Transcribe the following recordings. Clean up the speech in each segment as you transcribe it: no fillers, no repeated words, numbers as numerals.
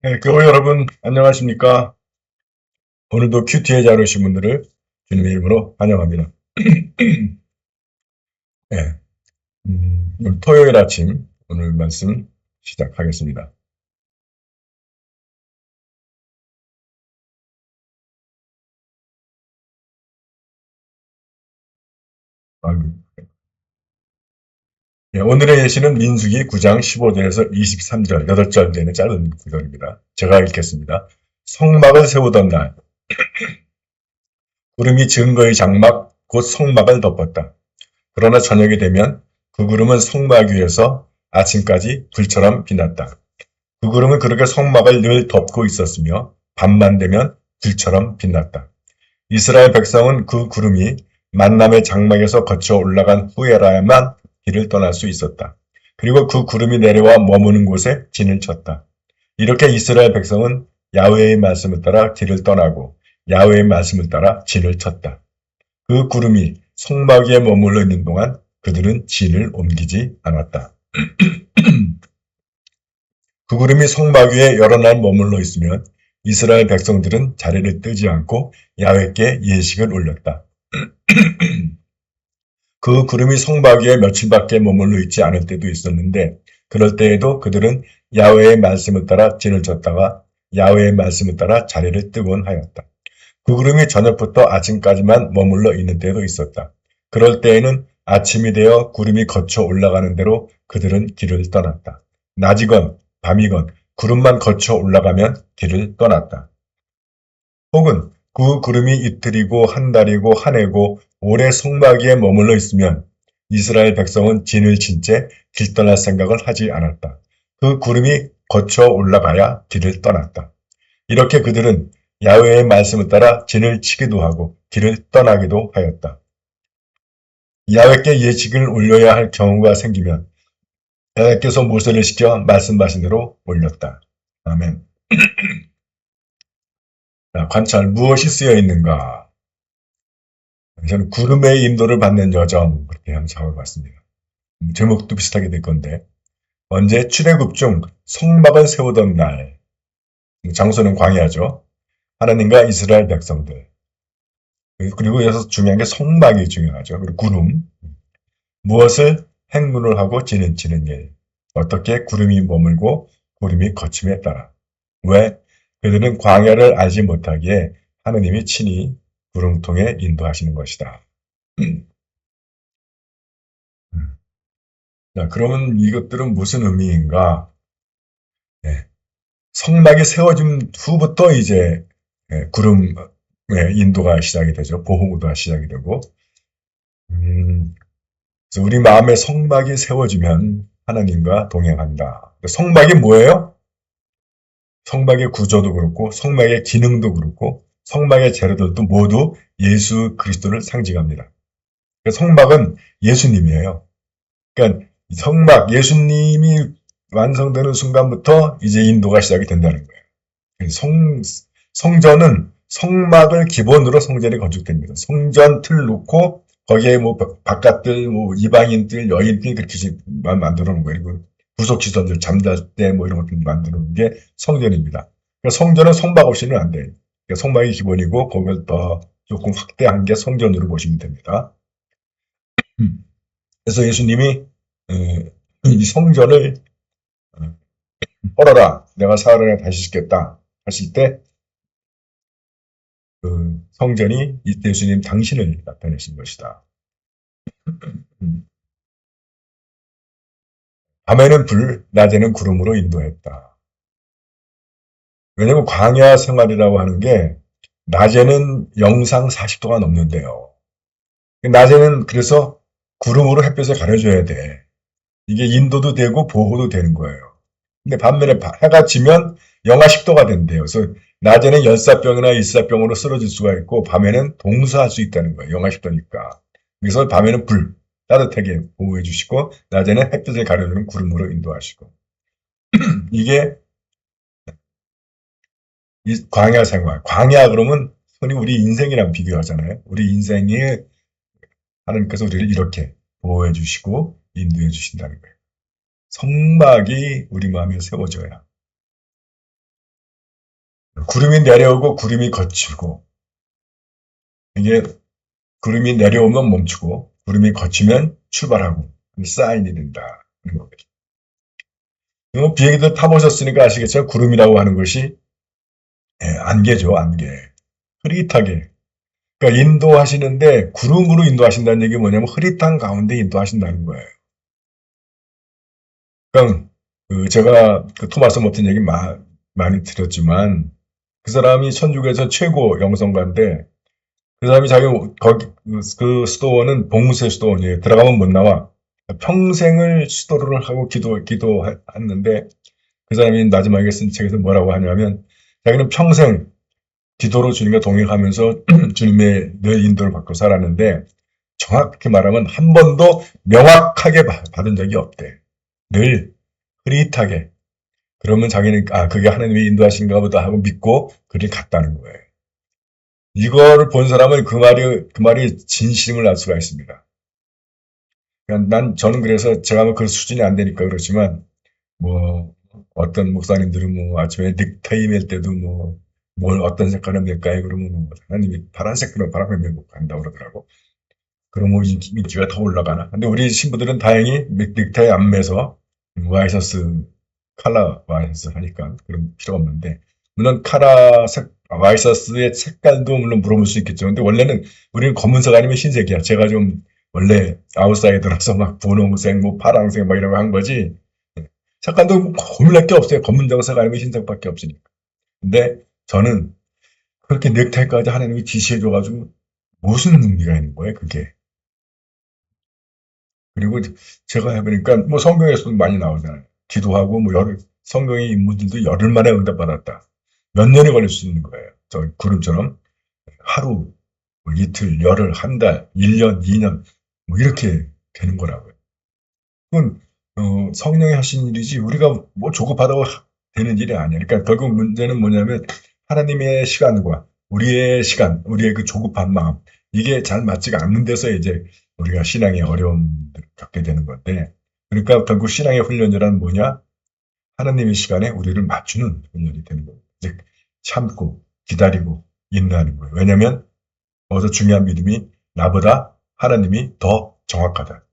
네, 교회 여러분, 안녕하십니까? 오늘도 큐티에 잘 오신 분들을 주님의 이름으로 환영합니다. 네, 오늘 토요일 아침, 오늘 말씀 시작하겠습니다. 아이고. 네, 오늘의 예시는 민수기 9장 15절에서 23절, 8절 되는 짧은 구절입니다. 제가 읽겠습니다. 성막을 세우던 날, 구름이 증거의 장막, 곧 성막을 덮었다. 그러나 저녁이 되면 그 구름은 성막 위에서 아침까지 불처럼 빛났다. 그 구름은 그렇게 성막을 늘 덮고 있었으며 밤만 되면 불처럼 빛났다. 이스라엘 백성은 그 구름이 만남의 장막에서 거쳐 올라간 후에라야만 길을 떠날 수 있었다. 그리고 그 구름이 내려와 머무는 곳에 진을 쳤다. 이렇게 이스라엘 백성은 야훼의 말씀을 따라 길을 떠나고 야훼의 말씀을 따라 진을 쳤다. 그 구름이 성막 위에 머물러 있는 동안 그들은 진을 옮기지 않았다. 그 구름이 성막 위에 여러 날 머물러 있으면 이스라엘 백성들은 자리를 뜨지 않고 야훼께 예식을 올렸다. 그 구름이 성막 위에 며칠밖에 머물러 있지 않을 때도 있었는데 그럴 때에도 그들은 야훼의 말씀을 따라 진을 쳤다가 야훼의 말씀을 따라 자리를 뜨곤 하였다. 그 구름이 저녁부터 아침까지만 머물러 있는 때도 있었다. 그럴 때에는 아침이 되어 구름이 거쳐 올라가는 대로 그들은 길을 떠났다. 낮이건 밤이건 구름만 거쳐 올라가면 길을 떠났다. 혹은 그 구름이 이틀이고 한 달이고 한 해고 오래 성막 위에 머물러 있으면 이스라엘 백성은 진을 친 채 길 떠날 생각을 하지 않았다. 그 구름이 거쳐 올라가야 길을 떠났다. 이렇게 그들은 야훼의 말씀을 따라 진을 치기도 하고 길을 떠나기도 하였다. 야훼께 예식을 올려야 할 경우가 생기면 야훼께서 모세를 시켜 말씀하신 대로 올렸다. 아멘. 자, 관찰 무엇이 쓰여 있는가? 저는 구름의 인도를 받는 여정 그렇게 한번 잡아봤습니다. 제목도 비슷하게 될 건데 언제 출애굽 중 성막을 세우던 날 장소는 광야죠. 하나님과 이스라엘 백성들 그리고 여기서 중요한 게 성막이 중요하죠. 그리고 구름 무엇을 행군을 하고 지는 치는 일 어떻게 구름이 머물고 구름이 거침에 따라 왜 그들은 광야를 알지 못하기에 하느님이 친히 구름 통해 인도하시는 것이다. 자, 그러면 이것들은 무슨 의미인가? 네, 성막이 세워진 후부터 이제 구름의 인도가 시작이 되죠. 보호구가 시작이 되고 그래서 우리 마음의 성막이 세워지면 하나님과 동행한다. 성막이 뭐예요? 성막의 구조도 그렇고 성막의 기능도 그렇고 성막의 재료들도 모두 예수 그리스도를 상징합니다. 성막은 예수님이에요. 그러니까 성막 예수님이 완성되는 순간부터 이제 인도가 시작이 된다는 거예요. 성전은 성막을 기본으로 성전이 건축됩니다. 성전 틀 놓고 거기에 뭐 바깥들, 뭐 이방인들, 여인들 그렇게 만들어 놓은 거예요. 그리고 구속시설들 잠잘 때 뭐 이런 것들 만들어 놓은 게 성전입니다. 그러니까 성전은 성막 없이는 안 돼요. 그러니까 성막이 기본이고 그걸 더 조금 확대한 게 성전으로 보시면 됩니다. 그래서 예수님이 이 성전을 헐어라, 내가 사흘 안에 다시 짓겠다 하실 때 그 성전이 이때 예수님 당신을 나타내신 것이다. 음, 밤에는 불, 낮에는 구름으로 인도했다. 왜냐면 광야 생활이라고 하는 게 낮에는 영상 40도가 넘는데요. 낮에는 그래서 구름으로 햇볕을 가려줘야 돼. 이게 인도도 되고 보호도 되는 거예요. 근데 반면에 해가 지면 영하 10도가 된대요. 그래서 낮에는 열사병이나 일사병으로 쓰러질 수가 있고 밤에는 동사할 수 있다는 거예요. 영하 10도니까. 그래서 밤에는 불, 따뜻하게 보호해 주시고 낮에는 햇빛을 가려주는 구름으로 인도하시고 이게 광야 생활. 광야 그러면 흔히 우리 인생이랑 비교하잖아요. 우리 인생에 하나님께서 우리를 이렇게 보호해 주시고 인도해 주신다는 거예요. 성막이 우리 마음에 세워져야 구름이 내려오고 구름이 걷히고, 이게 구름이 내려오면 멈추고 구름이 걷히면 출발하고 사인이 된다. 비행기도 타보셨으니까 아시겠죠? 구름이라고 하는 것이 안개죠, 안개. 흐릿하게. 그러니까 인도하시는데 구름으로 인도하신다는 얘기 뭐냐면 흐릿한 가운데 인도하신다는 거예요. 그러니까 제가 그 토마스 머튼 얘기 많이 들었지만 그 사람이 천주교에서 최고 영성가인데 그 사람이 자기 거기 그 수도원은 봉쇄 수도원이에요. 들어가면 못 나와. 평생을 수도를 하고 기도했는데 그 사람이 마지막에 쓴 책에서 뭐라고 하냐면 자기는 평생 기도로 주님과 동행하면서 주님의 늘 인도를 받고 살았는데 정확히 말하면 한 번도 명확하게 받은 적이 없대. 늘 흐릿하게. 그러면 자기는 그게 하나님이 인도하신가 보다 하고 믿고 그리 갔다는 거예요. 이거를 본 사람은 그 말이 진심을 알 수가 있습니다. 그러니까 저는 그래서 제가 뭐 그 수준이 안 되니까 그렇지만 뭐 어떤 목사님들은 뭐 아침에 넥타이 맬 때도 뭐 뭘 어떤 색깔을 맬까요? 그러면 뭐 하나님이 파란색으로 바람을 메고 간다고 그러더라고. 그러면 인기가 더 올라가나? 근데 우리 신부들은 다행히 넥타이 안 매서 와이셔츠 칼라 와이셔츠 하니까 그런 필요가 없는데 물론 와이셔츠의 색깔도 물론 물어볼 수 있겠죠. 근데 원래는 우리는 검은색 아니면 흰색이야. 제가 좀 원래 아웃사이더라서 막 분홍색, 뭐 파랑색 막 이런 거 한 거지. 색깔도 고민할 게 없어요. 검은정색 아니면 흰색밖에 없으니까. 근데 저는 그렇게 넥타이까지 하나님이 지시해줘가지고 무슨 의미가 있는 거예요, 그게. 그리고 제가 해보니까 뭐 성경에서도 많이 나오잖아요. 기도하고 뭐 성경의 인물들도 열흘 만에 응답받았다. 몇 년이 걸릴 수 있는 거예요. 저 구름처럼 하루, 뭐 이틀, 열흘, 한 달, 1년, 2년 뭐 이렇게 되는 거라고요. 그건 성령이 하신 일이지 우리가 뭐 조급하다고 되는 일이 아니야. 그러니까 결국 문제는 뭐냐면 하나님의 시간과 우리의 시간, 우리의 그 조급한 마음 이게 잘 맞지가 않는 데서 이제 우리가 신앙의 어려움을 겪게 되는 건데 그러니까 결국 신앙의 훈련이란 뭐냐? 하나님의 시간에 우리를 맞추는 훈련이 되는 거예요. 즉 참고 기다리고 인내하는 거예요. 왜냐하면 어서 중요한 믿음이 나보다 하나님이 더 정확하다.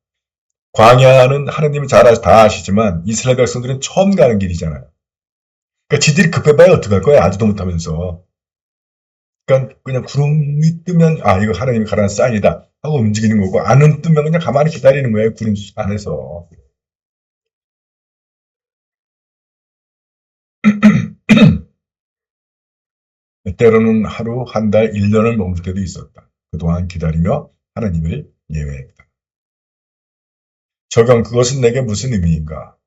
광야는 하나님이 다 아시지만 이스라엘 백성들은 처음 가는 길이잖아요. 그러니까 지들이 급해봐야 어떡할 거야? 아지도 못하면서. 그러니까 그냥 구름이 뜨면 이거 하나님이 가라는 사인이다 하고 움직이는 거고 안 뜨면 그냥 가만히 기다리는 거예요. 구름 안에서. 때로는 하루, 한 달, 1년을 머물 때도 있었다. 그동안 기다리며 하나님을 예외했다. 적용 그것은 내게 무슨 의미인가?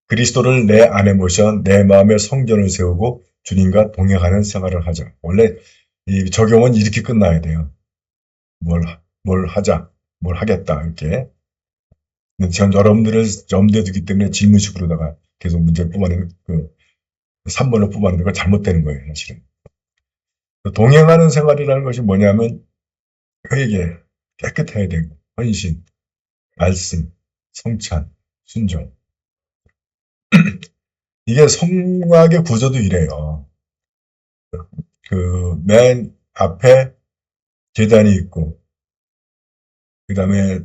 그리스도를 내 안에 모셔 내 마음에 성전을 세우고 주님과 동행하는 생활을 하자. 원래 이 적용은 이렇게 끝나야 돼요. 뭘 하자, 뭘 하겠다 이렇게. 근데 전 여러분들을 염두에 두기 때문에 질문식으로다가 계속 문제를 뽑아내는 그 3번을 뽑아내는 건 잘못되는 거예요, 사실은. 동행하는 생활이라는 것이 뭐냐면 회개, 깨끗해야 되고 헌신, 말씀, 성찬, 순종. 이게 성곽의 구조도 이래요. 그 맨 앞에 계단이 있고 그 다음에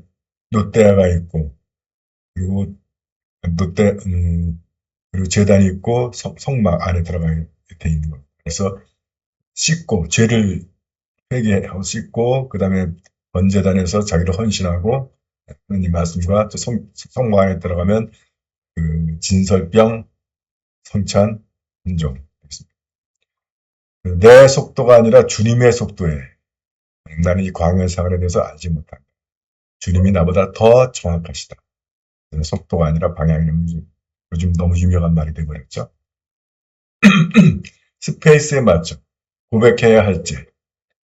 롯데아가 있고 그리고 롯데 그리고 제단이 있고 성막 안에 들어가 돼 있는 거. 그래서 씻고 죄를 회개하고 씻고 그 다음에 번제단에서 자기를 헌신하고 하나님 말씀과 성막 안에 들어가면 그 진설병, 성찬, 순종. 내 속도가 아니라 주님의 속도에 나는 이 광야 생활에 대해서 알지 못한다. 주님이 나보다 더 정확하시다. 속도가 아니라 방향이 요즘 너무 유명한 말이 되어버렸죠. 스페이스에 맞춰 고백해야 할지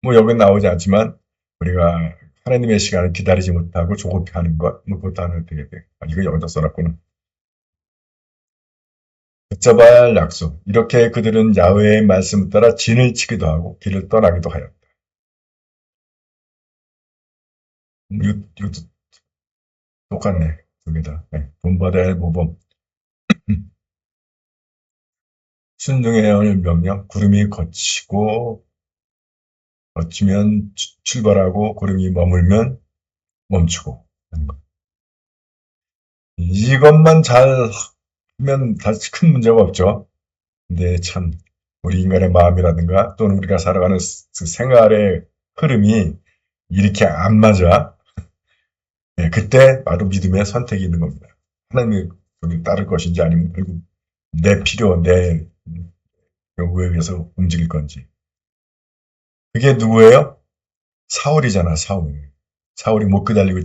뭐 여기 나오지 않지만 우리가 하나님의 시간을 기다리지 못하고 조급해하는 것, 뭐 그것도 하나 되게 돼. 이거 여기다 써놨구나. 붙잡아야 할 약속. 이렇게 그들은 야훼의 말씀을 따라 진을 치기도 하고 길을 떠나기도 하였다. 이것도 똑같네. 두 개 다. 네. 본받아야 할 모범. 순종해야 할 명령, 구름이 거치면 출발하고 구름이 머물면 멈추고 하는 것. 이것만 잘 하면 다시 큰 문제가 없죠. 근데 참 우리 인간의 마음이라든가 또는 우리가 살아가는 그 생활의 흐름이 이렇게 안 맞아. 네, 그때 바로 믿음의 선택이 있는 겁니다. 하나님의 을 따를 것인지 아니면 결국 내 필요, 내 요구에 의해서 움직일 건지. 그게 누구예요? 사울이잖아, 사울. 사울이 못 기다리고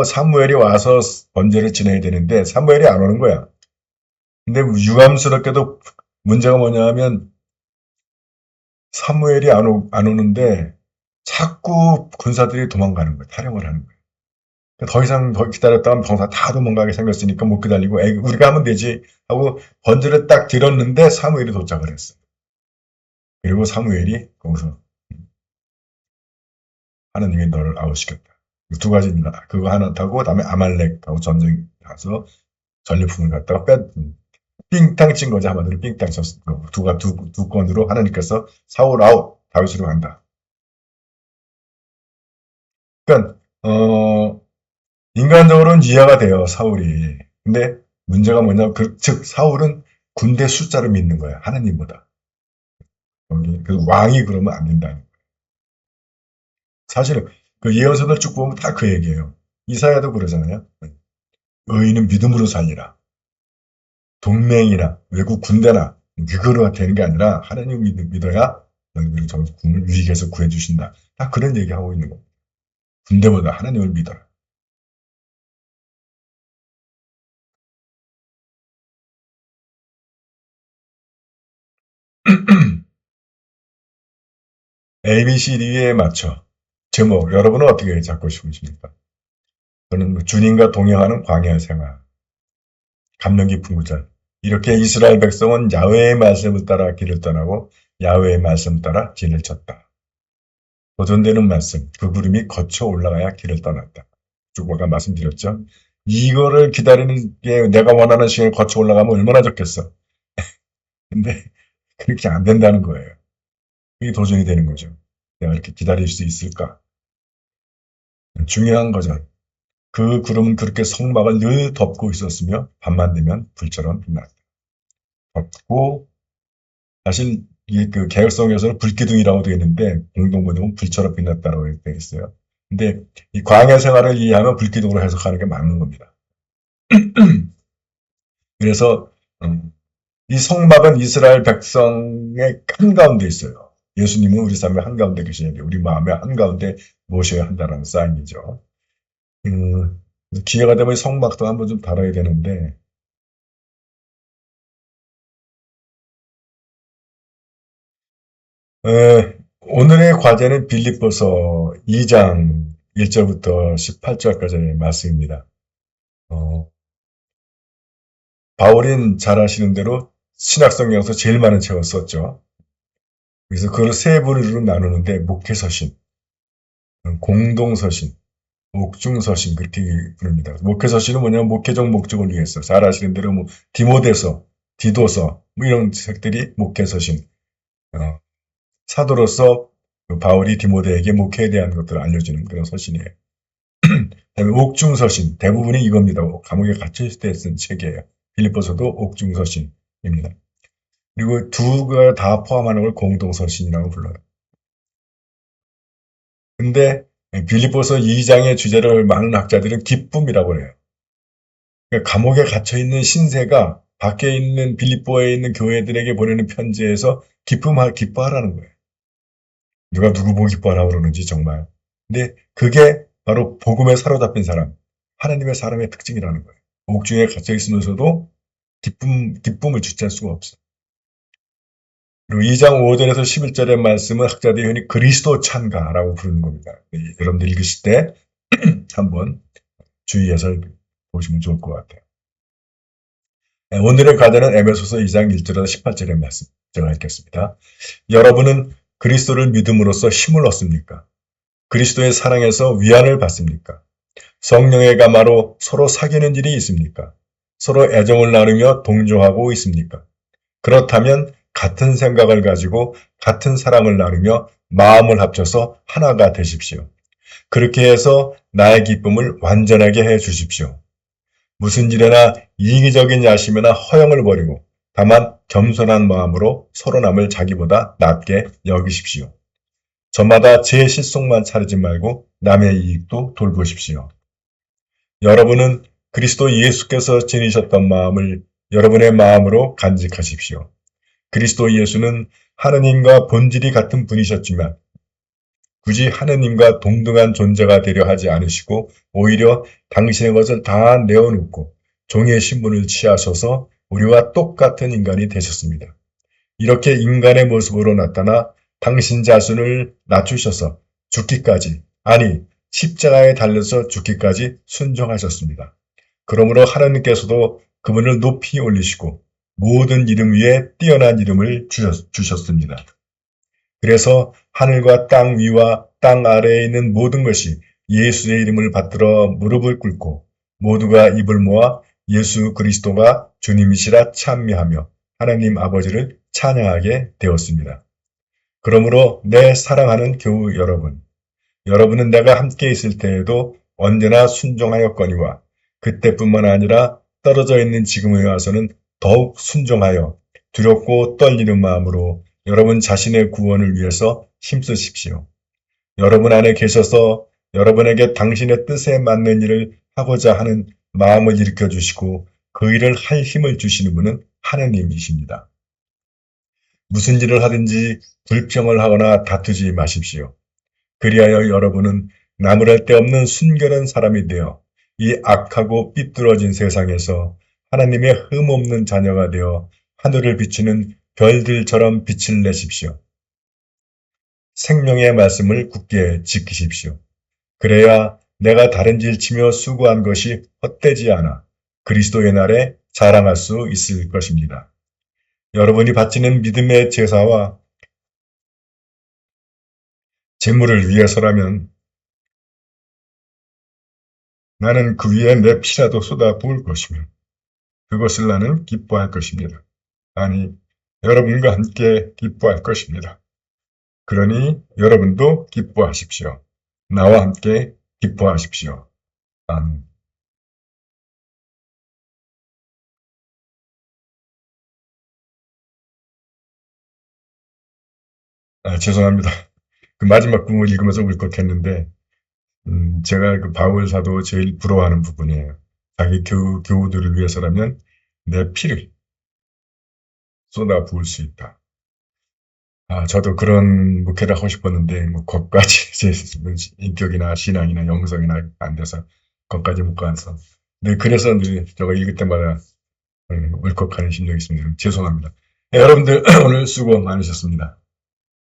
사무엘이 와서 번제를 지내야 되는데 사무엘이 안 오는 거야. 근데 유감스럽게도 문제가 뭐냐 하면 사무엘이 안 오는데 자꾸 군사들이 도망가는 거야. 탈영을 하는 거야. 더 이상 더 기다렸다가 병사 다 도망가게 생겼으니까 못 기다리고 에이, 우리가 하면 되지 하고 번제를 딱 드렸는데 사무엘이 도착을 했어. 그리고 사무엘이 거기서 하나님이 너를 아웃시켰다. 두 가지입니다. 그거 하나 타고 그다음에 아말렉하고 전쟁 가서 전리품을 갖다가 삥땅 친 거지. 한마디로 삥땅 쳤어. 두 건으로 하나님께서 사울 아웃, 다윗으로 간다. 그러니까 인간적으로는 이해가 돼요, 사울이. 근데 문제가 뭐냐, 즉 사울은 군대 숫자를 믿는 거야, 하나님보다. 그 왕이 그러면 안 된다는 거예요. 사실은 그 예언서들 쭉 보면 다 그 얘기예요. 이사야도 그러잖아요. 의인은 믿음으로 살리라. 동맹이나 외국 군대나 그거로 되는 게 아니라 하나님 믿어야 너희들이 저 위기에서 구해주신다. 다 그런 얘기하고 있는 겁니다. 군대보다 하나님을 믿어라. ABCD에 맞춰 제목 여러분은 어떻게 잡고 싶으십니까? 저는 주님과 동행하는 광야 생활, 감명 깊은 구절. 이렇게 이스라엘 백성은 야훼의 말씀을 따라 길을 떠나고 야훼의 말씀을 따라 진을 쳤다. 보존되는 말씀, 그 구름이 거쳐 올라가야 길을 떠났다. 쭉 아까 말씀드렸죠. 이거를 기다리는 게 내가 원하는 시간을 거쳐 올라가면 얼마나 좋겠어. 근데 그렇게 안 된다는 거예요. 이게 도전이 되는 거죠. 내가 이렇게 기다릴 수 있을까? 중요한 거죠. 그 구름은 그렇게 성막을 늘 덮고 있었으며 밤만 되면 불처럼 빛났다. 덮고 사실 그 개혁성에서는 불기둥이라고 되어 있는데 공동번역은 불처럼 빛났다고 되어 있어요. 근데 이 광야 생활을 이해하면 불기둥으로 해석하는 게 맞는 겁니다. 그래서 이 성막은 이스라엘 백성의 한가운데 있어요. 예수님은 우리 삶의 한가운데 계시는데 우리 마음의 한가운데 모셔야 한다는 사인이죠. 기회가 되면 성막도 한번 좀 다뤄야 되는데 오늘의 과제는 빌립보서 2장 1절부터 18절까지의 말씀입니다. 바울인 잘 아시는 대로 신학성경에서 제일 많은 책을 썼죠. 그래서 그걸 세 부류로 나누는데 목회서신, 공동서신, 옥중서신 그렇게 부릅니다. 목회서신은 뭐냐면 목회적 목적을 위해서 잘 아시는 대로 뭐 디모데서, 디도서 뭐 이런 책들이 목회서신, 사도로서 바울이 디모데에게 목회에 대한 것들을 알려주는 그런 서신이에요. 그다음에 옥중서신 대부분이 이겁니다. 감옥에 갇혀있을 때 쓴 책이에요. 빌립보서도 옥중서신입니다. 그리고 두가 다 포함하는 걸 공동서신이라고 불러요. 근데 빌립보서 2장의 주제를 많은 학자들은 기쁨이라고 해요. 그러니까 감옥에 갇혀있는 신세가 밖에 있는 빌립보에 있는 교회들에게 보내는 편지에서 기뻐하라는 거예요. 누가 누구 보고 기뻐하라고 그러는지 정말. 근데 그게 바로 복음에 사로잡힌 사람, 하나님의 사람의 특징이라는 거예요. 옥중에 갇혀 있으면서도 기쁨을 주체할 수가 없어. 그리고 2장 5절에서 11절의 말씀은 학자들이 흔히 그리스도 찬가라고 부르는 겁니다. 여러분들 읽으실 때 한번 주의해서 보시면 좋을 것 같아요. 오늘의 과제는 에베소서 2장 1절에서 18절의 말씀 제가 읽겠습니다. 여러분은 그리스도를 믿음으로써 힘을 얻습니까? 그리스도의 사랑에서 위안을 받습니까? 성령의 감화로 서로 사귀는 일이 있습니까? 서로 애정을 나누며 동조하고 있습니까? 그렇다면 같은 생각을 가지고 같은 사랑을 나누며 마음을 합쳐서 하나가 되십시오. 그렇게 해서 나의 기쁨을 완전하게 해 주십시오. 무슨 일에나 이기적인 야심이나 허영을 버리고 다만 겸손한 마음으로 서로 남을 자기보다 낫게 여기십시오. 저마다 제 실속만 차리지 말고 남의 이익도 돌보십시오. 여러분은 그리스도 예수께서 지니셨던 마음을 여러분의 마음으로 간직하십시오. 그리스도 예수는 하느님과 본질이 같은 분이셨지만 굳이 하느님과 동등한 존재가 되려 하지 않으시고 오히려 당신의 것을 다 내어놓고 종의 신분을 취하셔서 우리와 똑같은 인간이 되셨습니다. 이렇게 인간의 모습으로 나타나 당신 자신을 낮추셔서 죽기까지, 아니 십자가에 달려서 죽기까지 순종하셨습니다. 그러므로 하나님께서도 그분을 높이 올리시고 모든 이름 위에 뛰어난 이름을 주셨습니다. 그래서 하늘과 땅 위와 땅 아래에 있는 모든 것이 예수의 이름을 받들어 무릎을 꿇고 모두가 입을 모아 예수 그리스도가 주님이시라 찬미하며 하나님 아버지를 찬양하게 되었습니다. 그러므로 내 사랑하는 교우 여러분, 여러분은 내가 함께 있을 때에도 언제나 순종하였거니와 그때뿐만 아니라 떨어져 있는 지금에 와서는 더욱 순종하여 두렵고 떨리는 마음으로 여러분 자신의 구원을 위해서 힘쓰십시오. 여러분 안에 계셔서 여러분에게 당신의 뜻에 맞는 일을 하고자 하는 마음을 일으켜 주시고 그 일을 할 힘을 주시는 분은 하나님이십니다. 무슨 일을 하든지 불평을 하거나 다투지 마십시오. 그리하여 여러분은 나무랄 데 없는 순결한 사람이 되어 이 악하고 삐뚤어진 세상에서 하나님의 흠없는 자녀가 되어 하늘을 비추는 별들처럼 빛을 내십시오. 생명의 말씀을 굳게 지키십시오. 그래야 내가 다른 질 치며 수고한 것이 헛되지 않아 그리스도의 날에 자랑할 수 있을 것입니다. 여러분이 바치는 믿음의 제사와 제물을 위해서라면 나는 그 위에 내 피라도 쏟아 부을 것이며 그것을 나는 기뻐할 것입니다. 아니, 여러분과 함께 기뻐할 것입니다. 그러니 여러분도 기뻐하십시오. 나와 함께 기뻐하십시오. 아멘. 죄송합니다. 그 마지막 부분 읽으면서 울컥했는데, 제가 그 바울 사도 제일 부러워하는 부분이에요. 자기 교우들을 위해서라면 내 피를 쏟아 부을 수 있다. 저도 그런 목회를 하고 싶었는데, 뭐, 거기까지 제 인격이나 신앙이나 영성이나 안 돼서, 거기까지 못 가서. 네, 그래서 늘 저거 읽을 때마다 울컥하는 심정이 있습니다. 죄송합니다. 네, 여러분들 오늘 수고 많으셨습니다.